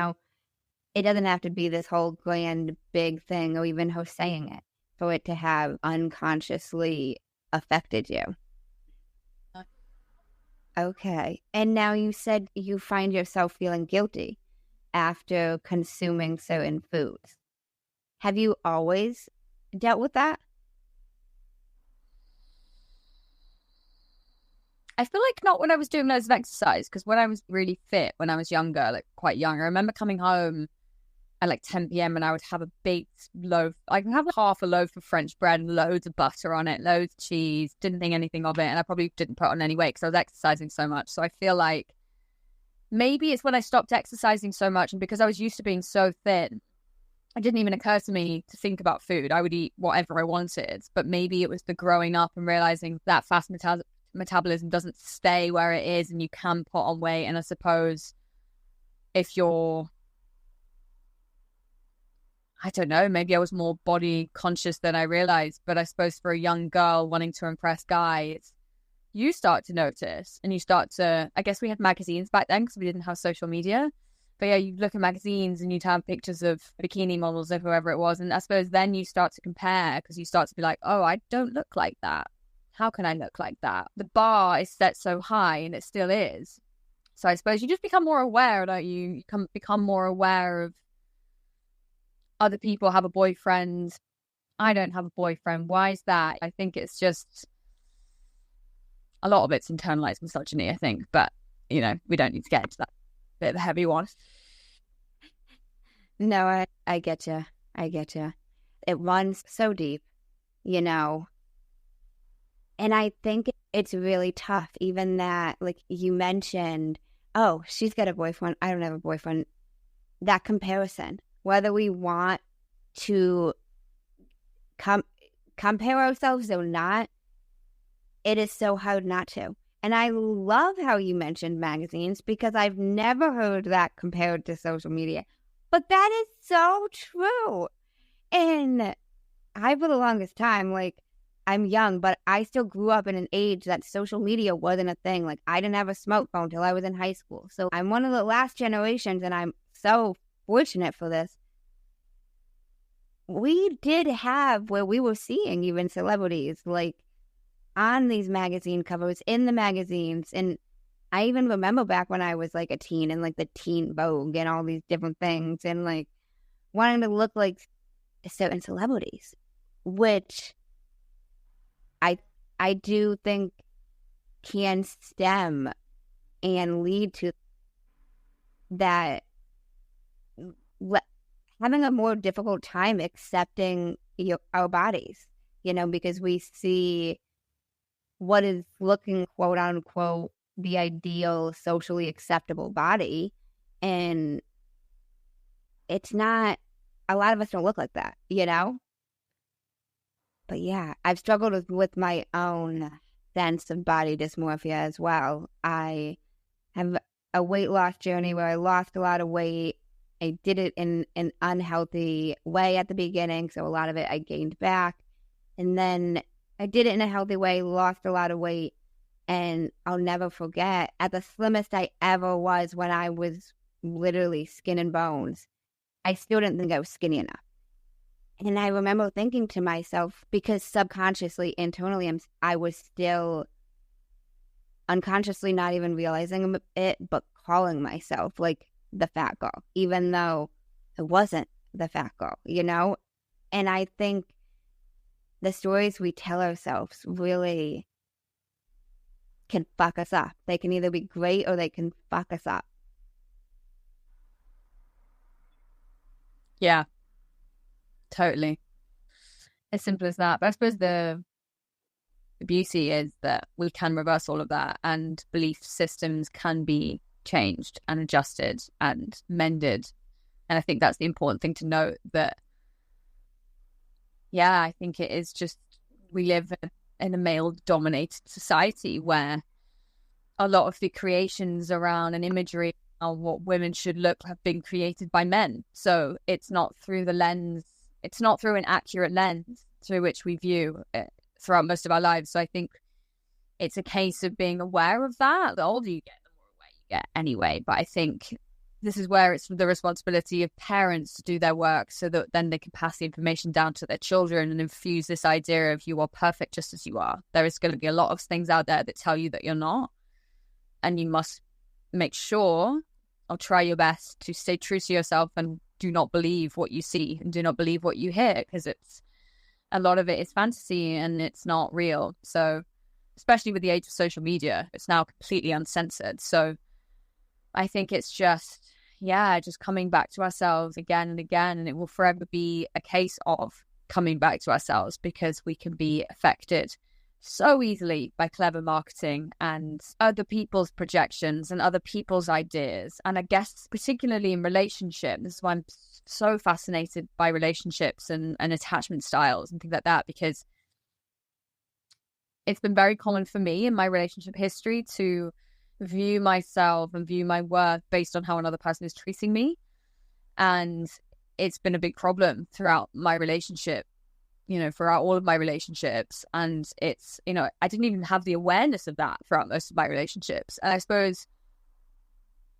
doesn't have to be this whole grand big thing, or even her saying it, for it to have unconsciously affected you. Okay. And now you said you find yourself feeling guilty after consuming certain foods. Have you always dealt with that? I feel like not when I was doing loads of exercise, because when I was really fit, when I was younger, like quite young, I remember coming home at like 10 p.m. and I would have a big loaf. I could have half a loaf of French bread and loads of butter on it, loads of cheese, didn't think anything of it. And I probably didn't put on any weight because I was exercising so much. So I feel like maybe it's when I stopped exercising so much, and because I was used to being so thin, it didn't even occur to me to think about food. I would eat whatever I wanted. But maybe it was the growing up and realizing that fast metabolism doesn't stay where it is and you can put on weight. And I suppose if you're, I don't know, maybe I was more body conscious than I realized. But I suppose for a young girl wanting to impress guys, you start to notice and you start to, I guess we had magazines back then because we didn't have social media. But yeah, you look at magazines and you'd have pictures of bikini models or whoever it was. And I suppose then you start to compare because you start to be like, oh, I don't look like that. How can I look like that? The bar is set so high, and it still is. So I suppose you just become more aware, don't you? You become more aware of other people have a boyfriend. I don't have a boyfriend. Why is that? I think it's just a lot of it's internalized misogyny, I think. But, we don't need to get into that bit of a heavy one. No, I get you. I get you. It runs so deep, And I think it's really tough, even that, like you mentioned, oh, she's got a boyfriend, I don't have a boyfriend. That comparison, whether we want to compare ourselves or not, it is so hard not to. And I love how you mentioned magazines because I've never heard that compared to social media. But that is so true. And I, for the longest time, like, I'm young, but I still grew up in an age that social media wasn't a thing. Like, I didn't have a smartphone till I was in high school. So I'm one of the last generations, and I'm so fortunate for this. We did have where we were seeing even celebrities, like, on these magazine covers, in the magazines. And I even remember back when I was, like, a teen and, like, the Teen Vogue and all these different things and, like, wanting to look like certain celebrities, which I do think can stem and lead to that having a more difficult time accepting our bodies, because we see what is looking, quote unquote, the ideal socially acceptable body. And it's not, a lot of us don't look like that, But yeah, I've struggled with my own sense of body dysmorphia as well. I have a weight loss journey where I lost a lot of weight. I did it in an unhealthy way at the beginning, so a lot of it I gained back. And then I did it in a healthy way, lost a lot of weight. And I'll never forget, at the slimmest I ever was when I was literally skin and bones, I still didn't think I was skinny enough. And I remember thinking to myself, because subconsciously, internally, I was still unconsciously not even realizing it, but calling myself like the fat girl, even though it wasn't the fat girl, And I think the stories we tell ourselves really can fuck us up. They can either be great or they can fuck us up. Yeah, totally. As simple as that. But I suppose the beauty is that we can reverse all of that, and belief systems can be changed and adjusted and mended. And I think that's the important thing to note, that, yeah, I think it is just, we live in a male-dominated society where a lot of the creations around an imagery on what women should look have been created by men. So it's not through the lens, it's not through an accurate lens through which we view it throughout most of our lives. So I think it's a case of being aware of that. The older you get, the more aware you get anyway. But I think this is where it's the responsibility of parents to do their work so that then they can pass the information down to their children and infuse this idea of you are perfect just as you are. There is going to be a lot of things out there that tell you that you're not. And you must make sure, or try your best to stay true to yourself and do not believe what you see and do not believe what you hear, because it's, a lot of it is fantasy and it's not real. So especially with the age of social media. It's now completely uncensored. So I think it's just coming back to ourselves again and again. And it will forever be a case of coming back to ourselves, because we can be affected so easily by clever marketing and other people's projections and other people's ideas. And I guess particularly in relationships, this is why I'm so fascinated by relationships and attachment styles and things like that, because it's been very common for me in my relationship history to view myself and view my worth based on how another person is treating me. And it's been a big problem throughout my relationship, throughout all of my relationships. And it's, I didn't even have the awareness of that throughout most of my relationships. And I suppose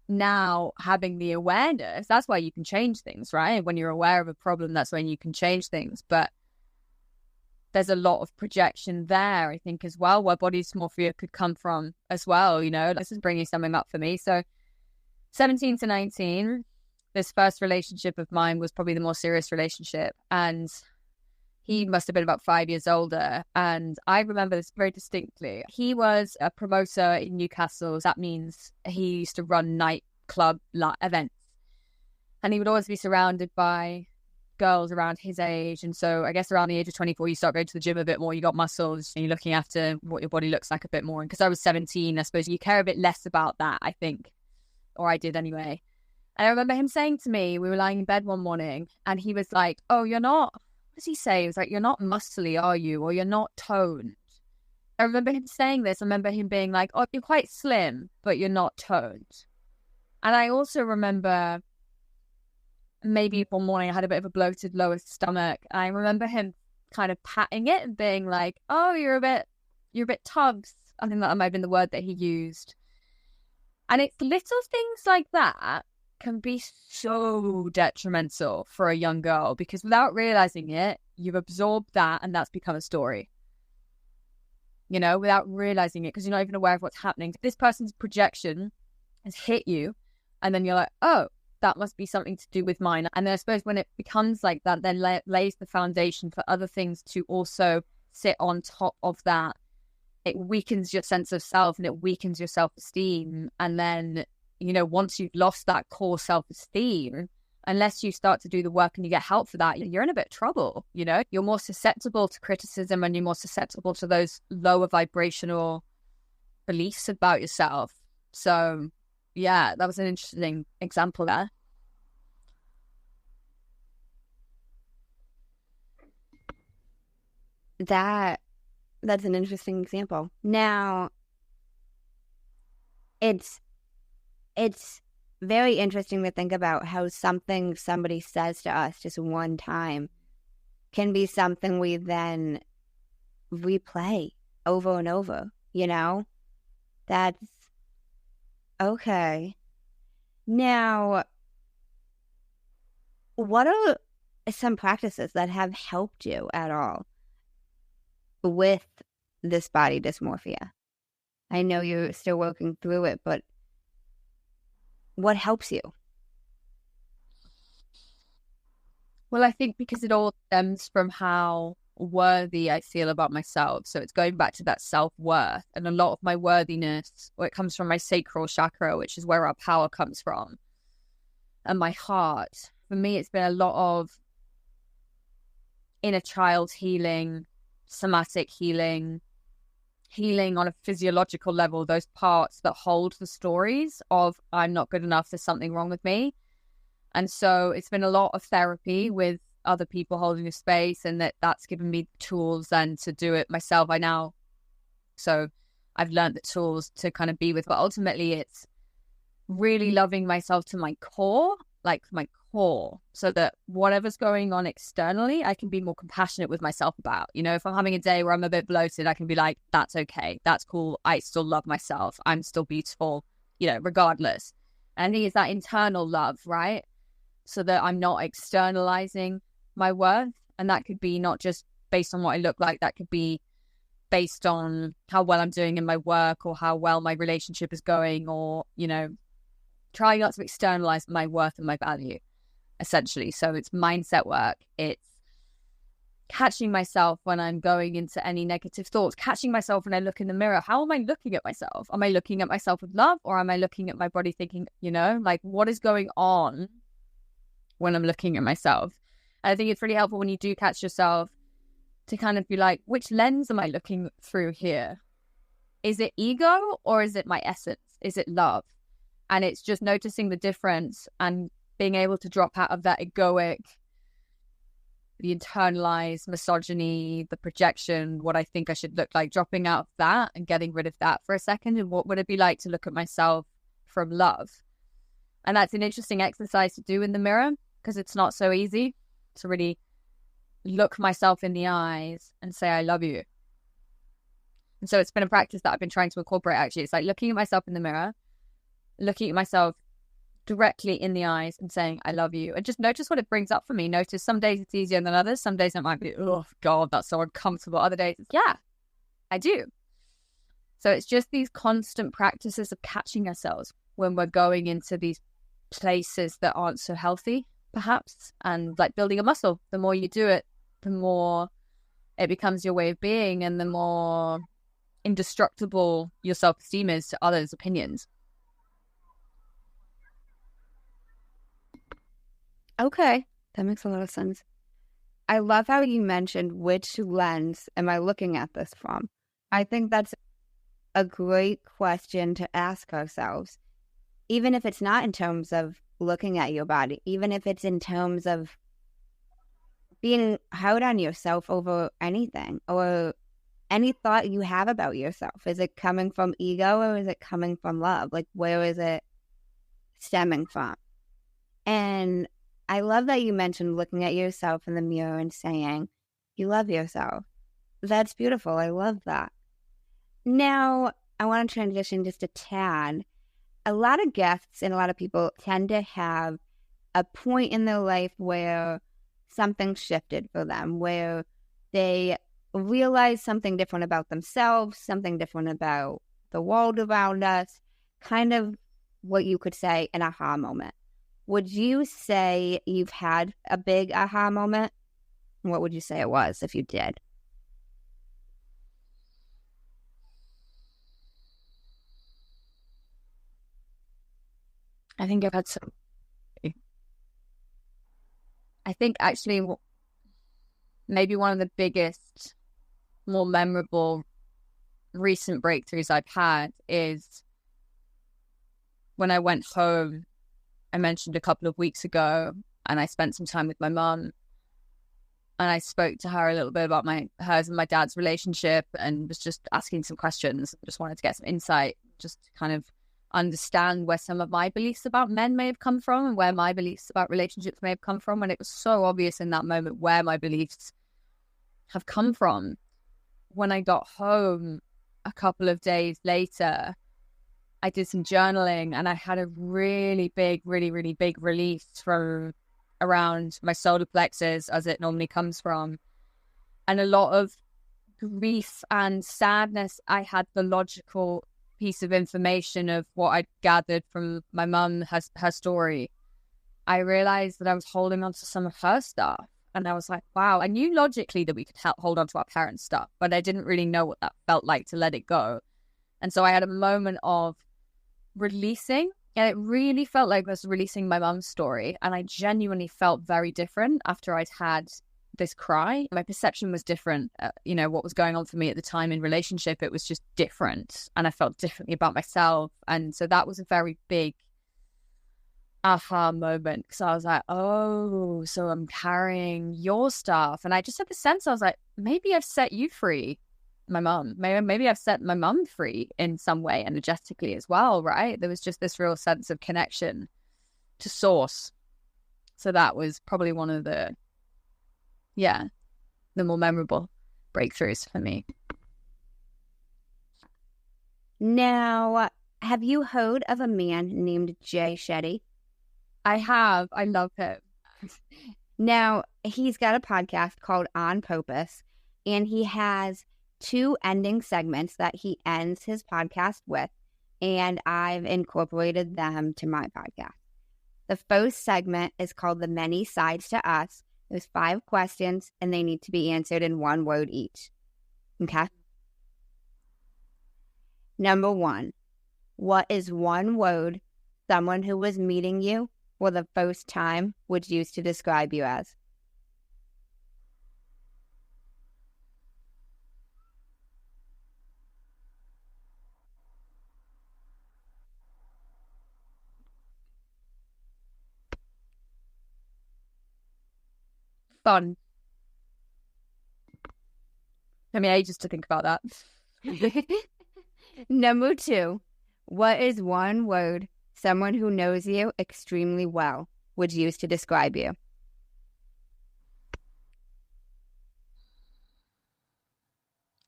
now having the awareness, that's why you can change things, right? When you're aware of a problem, that's when you can change things. But there's a lot of projection there, I think, as well, where body dysmorphia could come from as well. This is bringing something up for me. So 17 to 19, this first relationship of mine was probably the more serious relationship. And he must have been about 5 years older. And I remember this very distinctly. He was a promoter in Newcastle. That means he used to run nightclub events. And he would always be surrounded by girls around his age. And so I guess around the age of 24, you start going to the gym a bit more. You got muscles and you're looking after what your body looks like a bit more. And because I was 17, I suppose you care a bit less about that, I think. Or I did anyway. And I remember him saying to me, we were lying in bed one morning, and he was like, oh, you're not... What does he say? He was like, you're not muscly, are you? Or you're not toned. I remember him saying this. I remember him being like, oh, you're quite slim, but you're not toned. And I also remember maybe one morning I had a bit of a bloated lower stomach. I remember him kind of patting it and being like, oh, you're a bit tugs. I think that might have been the word that he used. And it's little things like that can be so detrimental for a young girl, because without realizing it, you've absorbed that and that's become a story, without realizing it, because you're not even aware of what's happening. This person's projection has hit you, and then you're like, oh, that must be something to do with mine. And then I suppose when it becomes like that, then lays the foundation for other things to also sit on top of that. It weakens your sense of self and it weakens your self-esteem. And then once you've lost that core self-esteem, unless you start to do the work and you get help for that, you're in a bit of trouble. You're more susceptible to criticism, and you're more susceptible to those lower vibrational beliefs about yourself. So yeah, that was an interesting example there. That's an interesting example. Now, it's very interesting to think about how something somebody says to us just one time can be something we then replay over and over, That's okay. Now, what are some practices that have helped you at all with this body dysmorphia? I know you're still working through it, but what helps you? Well, I think because it all stems from how worthy I feel about myself. So it's going back to that self-worth, and a lot of my worthiness, it comes from my sacral chakra, which is where our power comes from, and my heart. For me, it's been a lot of inner child healing, somatic healing on a physiological level, those parts that hold the stories of I'm not good enough, there's something wrong with me. And so it's been a lot of therapy with other people holding a space, and that's given me tools then to do it myself. So I've learned the tools to kind of be with, but ultimately it's really loving myself to my core, so that whatever's going on externally, I can be more compassionate with myself about. If I'm having a day where I'm a bit bloated, I can be like, that's okay, that's cool, I still love myself, I'm still beautiful, regardless. And I think it's that internal love, right? So that I'm not externalizing my worth. And that could be not just based on what I look like, that could be based on how well I'm doing in my work, or how well my relationship is going, or, trying not to externalize my worth and my value, essentially. So it's mindset work. It's catching myself when I'm going into any negative thoughts, catching myself when I look in the mirror. How am I looking at myself? Am I looking at myself with love, or am I looking at my body thinking, like, what is going on when I'm looking at myself? And I think it's really helpful when you do catch yourself to kind of be like, which lens am I looking through here? Is it ego, or is it my essence? Is it love? And it's just noticing the difference and being able to drop out of that egoic, the internalized misogyny, the projection, what I think I should look like, dropping out of that and getting rid of that for a second. And what would it be like to look at myself from love? And that's an interesting exercise to do in the mirror, because it's not so easy to really look myself in the eyes and say, I love you. And so it's been a practice that I've been trying to incorporate, actually. It's like looking at myself in the mirror, looking at myself directly in the eyes and saying, I love you. And just notice what it brings up for me. Notice some days it's easier than others. Some days it might be, oh God, that's so uncomfortable. Other days it's, yeah, I do. So it's just these constant practices of catching ourselves when we're going into these places that aren't so healthy, perhaps. And like building a muscle, the more you do it, the more it becomes your way of being, and the more indestructible your self-esteem is to others' opinions. Okay, that makes a lot of sense. I love how you mentioned which lens am I looking at this from. I think that's a great question to ask ourselves, even if it's not in terms of looking at your body, even if it's in terms of being hard on yourself over anything or any thought you have about yourself. Is it coming from ego, or is it coming from love? Like, where is it stemming from? And I love that you mentioned looking at yourself in the mirror and saying, you love yourself. That's beautiful. I love that. Now, I want to transition just a tad. A lot of guests and a lot of people tend to have a point in their life where something shifted for them, where they realize something different about themselves, something different about the world around us, kind of what you could say an aha moment. Would you say you've had a big aha moment? What would you say it was if you did? I think I've had some. I think actually maybe one of the biggest, more memorable recent breakthroughs I've had is when I went home. I mentioned a couple of weeks ago, and I spent some time with my mum, and I spoke to her a little bit about hers and my dad's relationship, and was just asking some questions. Just wanted to get some insight, just to kind of understand where some of my beliefs about men may have come from and where my beliefs about relationships may have come from. And it was so obvious in that moment where my beliefs have come from. When I got home a couple of days later, I did some journaling, and I had a really big release from around my solar plexus, as it normally comes from. And a lot of grief and sadness, I had the logical piece of information of what I'd gathered from my mum, her story. I realized that I was holding on to some of her stuff. And I was like, wow, I knew logically that we could hold on to our parents' stuff, but I didn't really know what that felt like to let it go. And so I had a moment of releasing, and it really felt like I was releasing my mum's story. And I genuinely felt very different after I'd had this cry. My perception was different. What was going on for me at the time in relationship, it was just different. And I felt differently about myself. And so that was a very big aha moment, because I was like, oh, so I'm carrying your stuff. And I just had the sense, I was like, maybe I've set you free, my mum. Maybe I've set my mum free in some way energetically as well, right? There was just this real sense of connection to source. So that was probably one of the more memorable breakthroughs for me. Now, have you heard of a man named Jay Shetty? I have. I love him. Now, he's got a podcast called On Purpose, and he has 2 ending segments that he ends his podcast with, and I've incorporated them to my podcast. The first segment is called The Many Sides to Us, There's 5 questions, and they need to be answered in 1 word each. Okay? Number 1, what is 1 word someone who was meeting you for the first time would use to describe you as? Fun. Took me ages to think about that. Number 2, what is 1 word someone who knows you extremely well would use to describe you?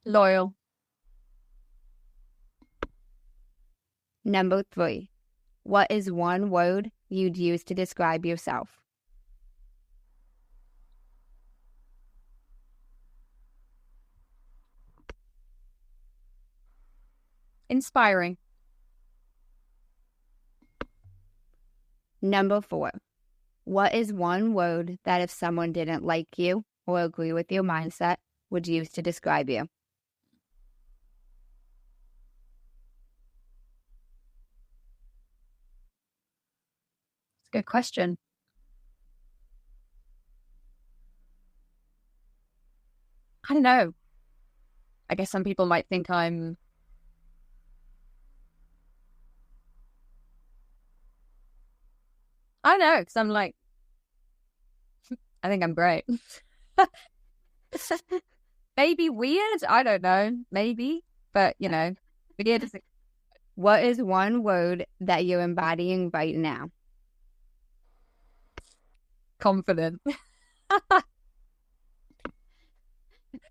Loyal. Number 3, what is 1 word you'd use to describe yourself? Inspiring. Number 4, what is 1 word that if someone didn't like you or agree with your mindset would use to describe you? It's a good question. I don't know. I guess some people might think I'm I don't know, because I'm like, I think I'm great. Maybe weird? I don't know. Maybe. But, weird is What is 1 word that you're embodying right now? confident.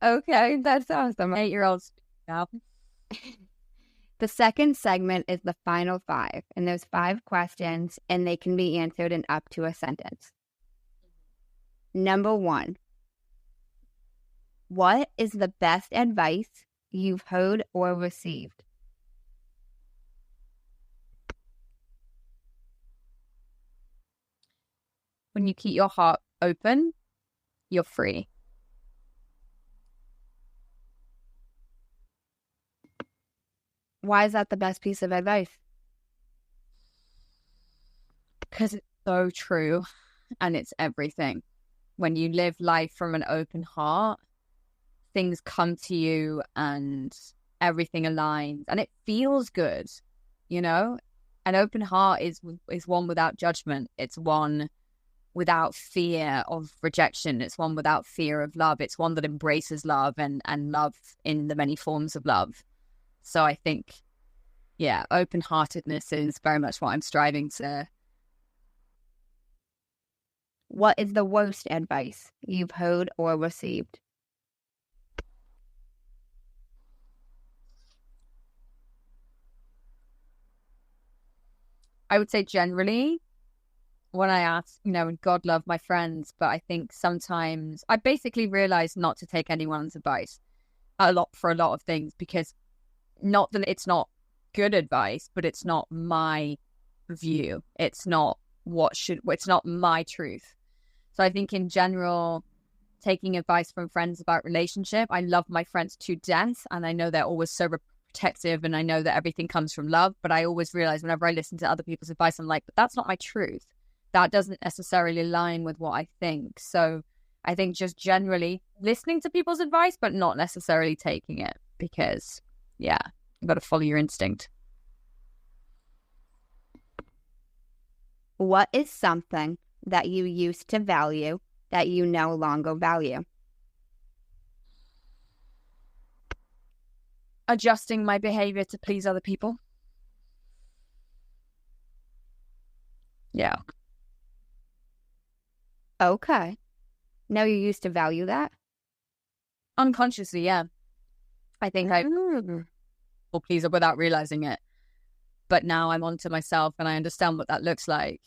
Okay, that's awesome. 8-year-olds now. The second segment is the final 5, and there's 5 questions, and they can be answered in up to a sentence. Number 1, what is the best advice you've heard or received? When you keep your heart open, you're free. Why is that the best piece of advice? Because it's so true and it's everything. When you live life from an open heart, things come to you and everything aligns and it feels good, An open heart is one without judgment. It's one without fear of rejection. It's one without fear of love. It's one that embraces love and love in the many forms of love. So I think, open-heartedness is very much what I'm striving to. What is the worst advice you've heard or received? I would say generally, when I ask, and God love my friends, but I think sometimes I basically realized not to take anyone's advice for a lot of things, because not that it's not good advice, but it's not my view. It's not it's not my truth. So I think in general, taking advice from friends about relationship, I love my friends to death. And I know they're always so protective and I know that everything comes from love. But I always realize whenever I listen to other people's advice, I'm like, but that's not my truth. That doesn't necessarily align with what I think. So I think just generally listening to people's advice, but not necessarily taking it, because you've got to follow your instinct. What is something that you used to value that you no longer value? Adjusting my behavior to please other people. Yeah. Okay. Now you used to value that? Unconsciously, yeah. I think I will please her without realizing it. But now I'm onto myself and I understand what that looks like.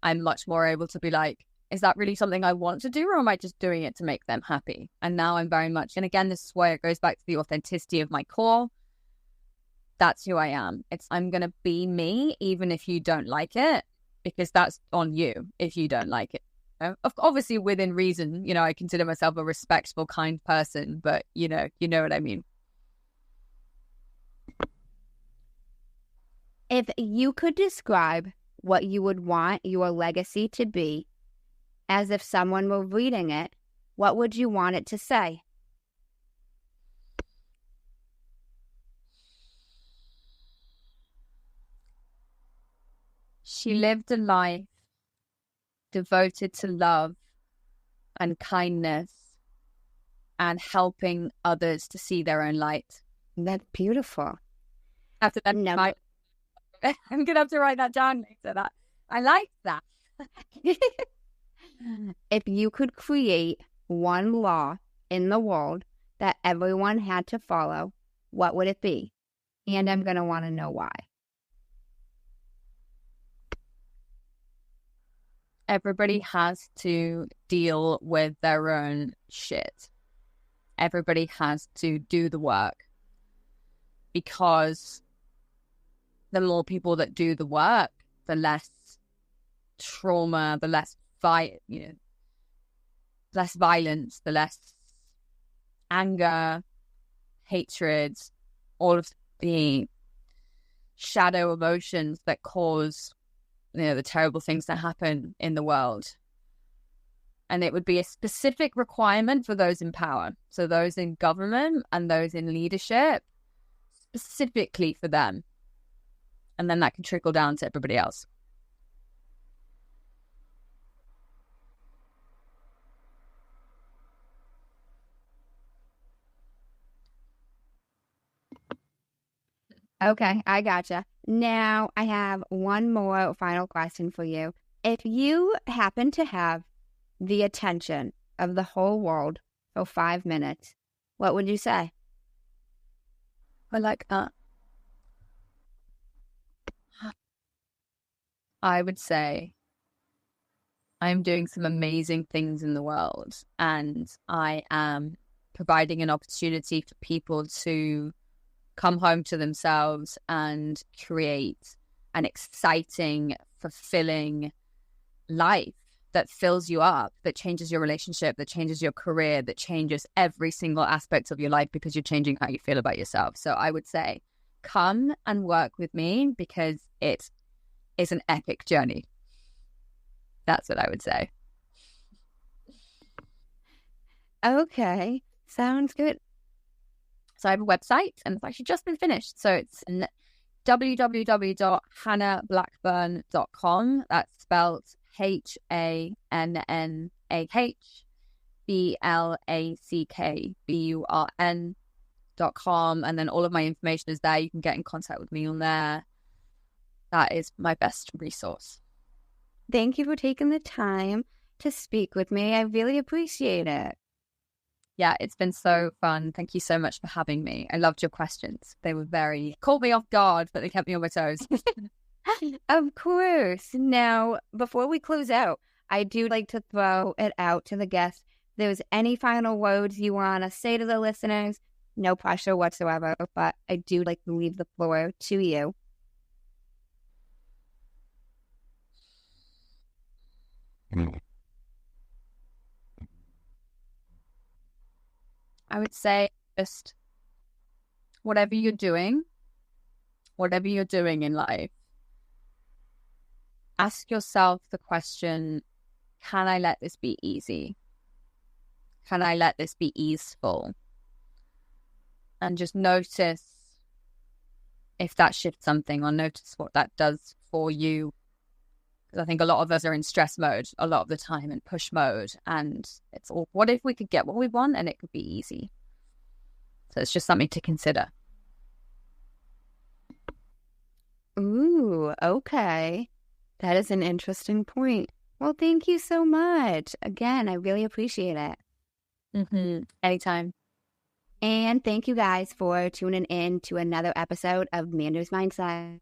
I'm much more able to be like, is that really something I want to do, or am I just doing it to make them happy? And now I'm very much, and again, this is where it goes back to the authenticity of my core. That's who I am. I'm going to be me, even if you don't like it, because that's on you if you don't like it. obviously within reason. You know, I consider myself a respectful, kind person, but you know what I mean. If you could describe what you would want your legacy to be, as if someone were reading it, what would you want it to say? She lived a life devoted to love and kindness and helping others to see their own light. That's beautiful. After that, I'm gonna have to write that down later. That I like that. If you could create one law in the world that everyone had to follow, what would it be? And I'm gonna want to know why. Everybody has to deal with their own shit. Everybody has to do the work, because the more people that do the work, the less trauma, the less less violence, the less anger, hatred, all of the shadow emotions that cause, the terrible things that happen in the world. And it would be a specific requirement for those in power. So those in government and those in leadership, specifically for them. And then that can trickle down to everybody else. Okay, I gotcha. Now I have one more final question for you. If you happen to have the attention of the whole world for 5 minutes, what would you say? I like that. I would say I'm doing some amazing things in the world, and I am providing an opportunity for people to come home to themselves and create an exciting, fulfilling life that fills you up, that changes your relationship, that changes your career, that changes every single aspect of your life, because you're changing how you feel about yourself. So I would say, come and work with me, because it is an epic journey. That's what I would say. Okay, sounds good. So I have a website, and it's actually just been finished. So it's www.hannahblackburn.com. That's spelled HANNAHBLACKBURN.com. And then all of my information is there. You can get in contact with me on there. That is my best resource. Thank you for taking the time to speak with me. I really appreciate it. Yeah, it's been so fun. Thank you so much for having me. I loved your questions. They were caught me off guard, but they kept me on my toes. Of course. Now, before we close out, I do like to throw it out to the guests. If there's any final words you want to say to the listeners, no pressure whatsoever, but I do like to leave the floor to you. I would say just whatever you're doing in life, ask yourself the question, can I let this be easy? Can I let this be easeful? And just notice if that shifts something, or notice what that does for you. Because I think a lot of us are in stress mode a lot of the time, and push mode. And it's all, what if we could get what we want and it could be easy? So it's just something to consider. Ooh, okay. That is an interesting point. Well, thank you so much. Again, I really appreciate it. Anytime. And thank you guys for tuning in to another episode of Mander's Mindset.